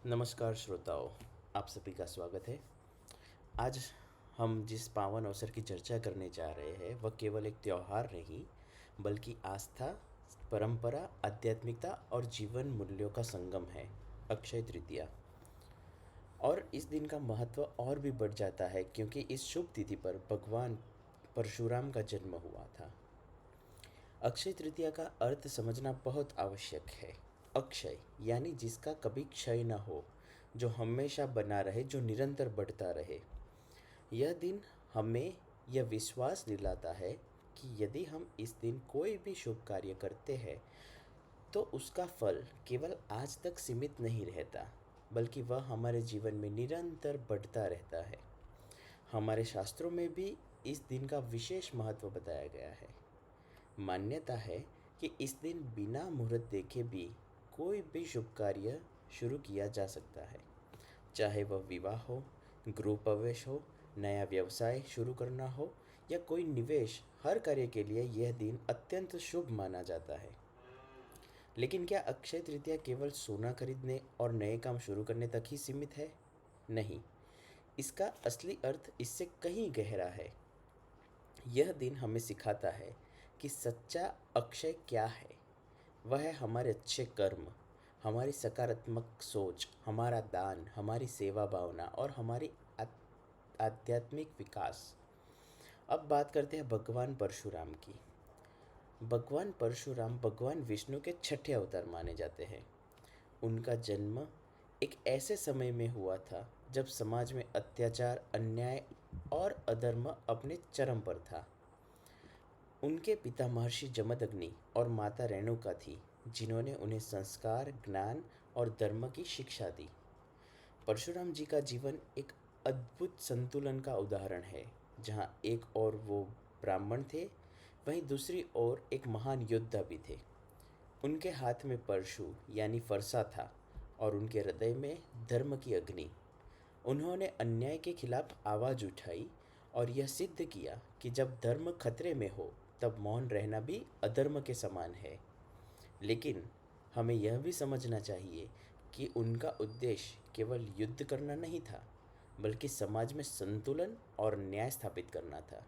नमस्कार श्रोताओं, आप सभी का स्वागत है। आज हम जिस पावन अवसर की चर्चा करने जा रहे हैं वह केवल एक त्यौहार नहीं, बल्कि आस्था, परंपरा, आध्यात्मिकता और जीवन मूल्यों का संगम है, अक्षय तृतीया। और इस दिन का महत्व और भी बढ़ जाता है क्योंकि इस शुभ तिथि पर भगवान परशुराम का जन्म हुआ था। अक्षय तृतीया का अर्थ समझना बहुत आवश्यक है। अक्षय यानी जिसका कभी क्षय न हो, जो हमेशा बना रहे, जो निरंतर बढ़ता रहे। यह दिन हमें यह विश्वास दिलाता है कि यदि हम इस दिन कोई भी शुभ कार्य करते हैं तो उसका फल केवल आज तक सीमित नहीं रहता, बल्कि वह हमारे जीवन में निरंतर बढ़ता रहता है। हमारे शास्त्रों में भी इस दिन का विशेष महत्व बताया गया है। मान्यता है कि इस दिन बिना मुहूर्त देखे भी कोई भी शुभ कार्य शुरू किया जा सकता है, चाहे वह विवाह हो, गृह प्रवेश हो, नया व्यवसाय शुरू करना हो या कोई निवेश। हर कार्य के लिए यह दिन अत्यंत शुभ माना जाता है। लेकिन क्या अक्षय तृतीया केवल सोना खरीदने और नए काम शुरू करने तक ही सीमित है? नहीं, इसका असली अर्थ इससे कहीं गहरा है। यह दिन हमें सिखाता है कि सच्चा अक्षय क्या है। वह है हमारे अच्छे कर्म, हमारी सकारात्मक सोच, हमारा दान, हमारी सेवा भावना और हमारी आध्यात्मिक विकास। अब बात करते हैं भगवान परशुराम की। भगवान परशुराम भगवान विष्णु के छठे अवतार माने जाते हैं। उनका जन्म एक ऐसे समय में हुआ था जब समाज में अत्याचार, अन्याय और अधर्म अपने चरम पर था। उनके पिता महर्षि जमदग्नि और माता रेणुका थी, जिन्होंने उन्हें संस्कार, ज्ञान और धर्म की शिक्षा दी। परशुराम जी का जीवन एक अद्भुत संतुलन का उदाहरण है, जहाँ एक ओर वो ब्राह्मण थे, वहीं दूसरी ओर एक महान योद्धा भी थे। उनके हाथ में परशु यानी फरसा था और उनके हृदय में धर्म की अग्नि। उन्होंने अन्याय के खिलाफ आवाज़ उठाई और यह सिद्ध किया कि जब धर्म खतरे में हो तब मौन रहना भी अधर्म के समान है। लेकिन हमें यह भी समझना चाहिए कि उनका उद्देश्य केवल युद्ध करना नहीं था, बल्कि समाज में संतुलन और न्याय स्थापित करना था।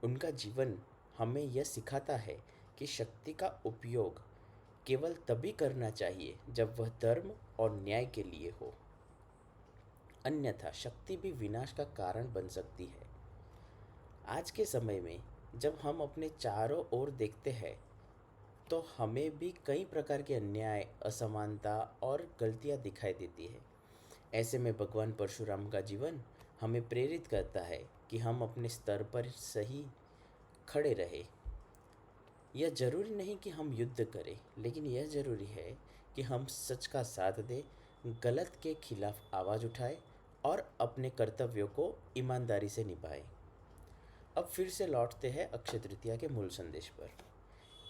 उनका जीवन हमें यह सिखाता है कि शक्ति का उपयोग केवल तभी करना चाहिए जब वह धर्म और न्याय के लिए हो, अन्यथा शक्ति भी विनाश का कारण बन सकती है। आज के समय में जब हम अपने चारों ओर देखते हैं तो हमें भी कई प्रकार के अन्याय, असमानता और गलतियां दिखाई देती है। ऐसे में भगवान परशुराम का जीवन हमें प्रेरित करता है कि हम अपने स्तर पर सही खड़े रहें। यह जरूरी नहीं कि हम युद्ध करें, लेकिन यह जरूरी है कि हम सच का साथ दें, गलत के खिलाफ आवाज़ उठाएं और अपने कर्तव्यों को ईमानदारी से निभाएं। अब फिर से लौटते हैं अक्षय तृतीया के मूल संदेश पर।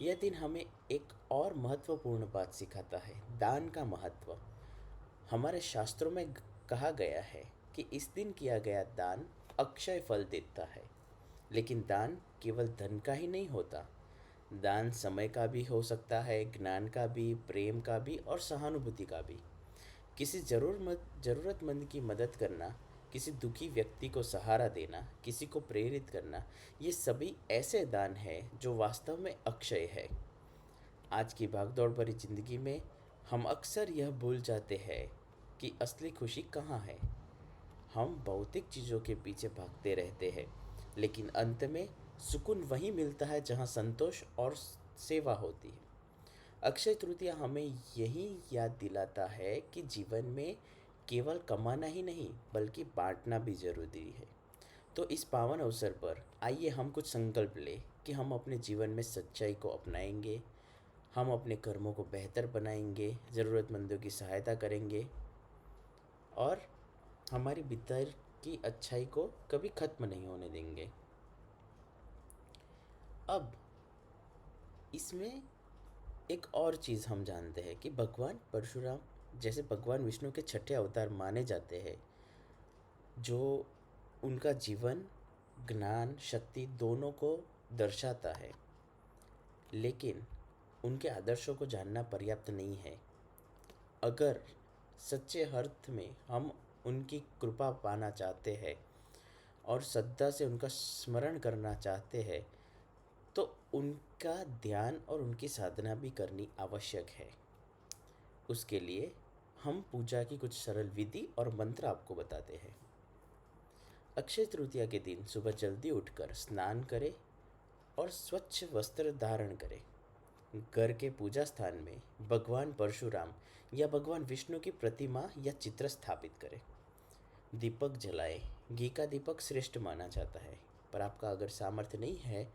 यह दिन हमें एक और महत्वपूर्ण बात सिखाता है, दान का महत्व। हमारे शास्त्रों में कहा गया है कि इस दिन किया गया दान अक्षय फल देता है। लेकिन दान केवल धन का ही नहीं होता। दान समय का भी हो सकता है, ज्ञान का भी, प्रेम का भी और सहानुभूति का भी। किसी ज़रूरतमंद की मदद करना, किसी दुखी व्यक्ति को सहारा देना, किसी को प्रेरित करना, ये सभी ऐसे दान हैं जो वास्तव में अक्षय है। आज की भागदौड़ भरी जिंदगी में हम अक्सर यह भूल जाते हैं कि असली खुशी कहाँ है। हम भौतिक चीज़ों के पीछे भागते रहते हैं, लेकिन अंत में सुकून वहीं मिलता है जहाँ संतोष और सेवा होती है। अक्षय तृतीया हमें यही याद दिलाता है कि जीवन में केवल कमाना ही नहीं, बल्कि बांटना भी जरूरी है। तो इस पावन अवसर पर आइए हम कुछ संकल्प लें कि हम अपने जीवन में सच्चाई को अपनाएंगे, हम अपने कर्मों को बेहतर बनाएंगे, ज़रूरतमंदों की सहायता करेंगे और हमारी भीतर की अच्छाई को कभी ख़त्म नहीं होने देंगे। अब इसमें एक और चीज़ हम जानते हैं कि भगवान परशुराम जैसे भगवान विष्णु के छठे अवतार माने जाते हैं, जो उनका जीवन ज्ञान, शक्ति दोनों को दर्शाता है। लेकिन उनके आदर्शों को जानना पर्याप्त नहीं है। अगर सच्चे अर्थ में हम उनकी कृपा पाना चाहते हैं और श्रद्धा से उनका स्मरण करना चाहते हैं, तो उनका ध्यान और उनकी साधना भी करनी आवश्यक है। उसके लिए हम पूजा की कुछ सरल विधि और मंत्र आपको बताते हैं। अक्षय तृतीया के दिन सुबह जल्दी उठकर स्नान करें और स्वच्छ वस्त्र धारण करें। घर के पूजा स्थान में भगवान परशुराम या भगवान विष्णु की प्रतिमा या चित्र स्थापित करें। दीपक जलाएं। घी का दीपक श्रेष्ठ माना जाता है, पर आपका अगर सामर्थ्य नहीं है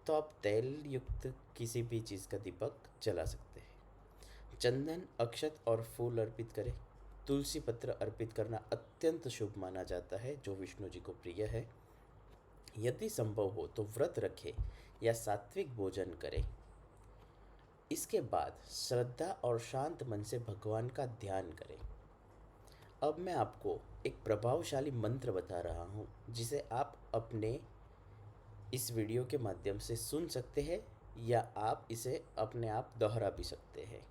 तो आप तेल युक्त किसी भी चीज़ का दीपक जला सकते हैं। चंदन, अक्षत और फूल अर्पित करें। तुलसी पत्र अर्पित करना अत्यंत शुभ माना जाता है, जो विष्णु जी को प्रिय है। यदि संभव हो तो व्रत रखें या सात्विक भोजन करें। इसके बाद श्रद्धा और शांत मन से भगवान का ध्यान करें। अब मैं आपको एक प्रभावशाली मंत्र बता रहा हूँ, जिसे आप अपने इस वीडियो के माध्यम से सुन सकते हैं या आप इसे अपने आप दोहरा भी सकते हैं।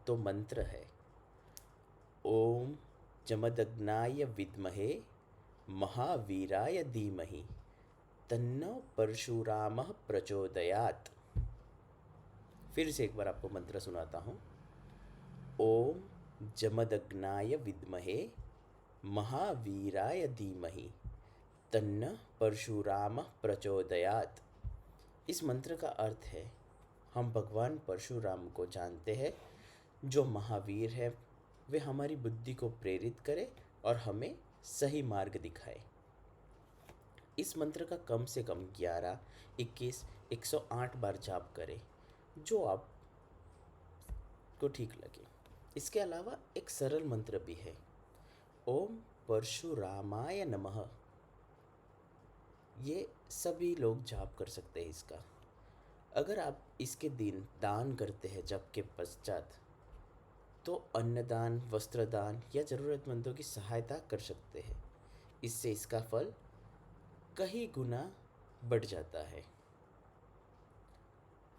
तो मंत्र है: ओम जमदग्नाय विद्महे महावीराय धीमहि तन्नो परशुरामः प्रचोदयात्। फिर से एक बार आपको मंत्र सुनाता हूँ। ओम जमदग्नाय विद्महे महावीराय धीमहि तन्न परशुरामः प्रचोदयात्। इस मंत्र का अर्थ है, हम भगवान परशुराम को जानते हैं, जो महावीर है। वे हमारी बुद्धि को प्रेरित करे और हमें सही मार्ग दिखाए। इस मंत्र का कम से कम 11, 21, 108 बार जाप करें, जो आप को ठीक लगे। इसके अलावा एक सरल मंत्र भी है, ओम परशुरामाय नमः। ये सभी लोग जाप कर सकते हैं इसका। अगर आप इसके दिन दान करते हैं जप के पश्चात, तो अन्नदान, वस्त्रदान या ज़रूरतमंदों की सहायता कर सकते हैं। इससे इसका फल कई गुना बढ़ जाता है।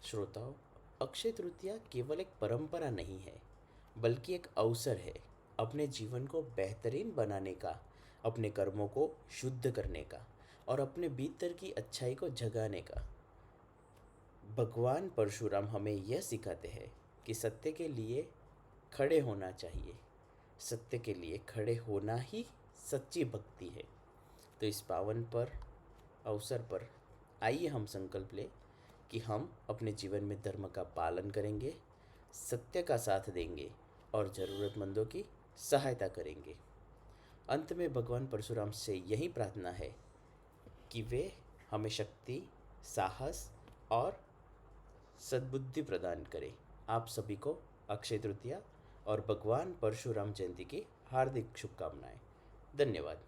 श्रोताओं, अक्षय तृतीया केवल एक परंपरा नहीं है, बल्कि एक अवसर है अपने जीवन को बेहतरीन बनाने का, अपने कर्मों को शुद्ध करने का और अपने भीतर की अच्छाई को जगाने का। भगवान परशुराम हमें यह सिखाते हैं कि सत्य के लिए खड़े होना चाहिए। सत्य के लिए खड़े होना ही सच्ची भक्ति है। तो इस पावन पर अवसर पर आइए हम संकल्प लें कि हम अपने जीवन में धर्म का पालन करेंगे, सत्य का साथ देंगे और ज़रूरतमंदों की सहायता करेंगे। अंत में भगवान परशुराम से यही प्रार्थना है कि वे हमें शक्ति, साहस और सद्बुद्धि प्रदान करें। आप सभी को अक्षय तृतीया और भगवान परशुराम जयंती की हार्दिक शुभकामनाएं। धन्यवाद।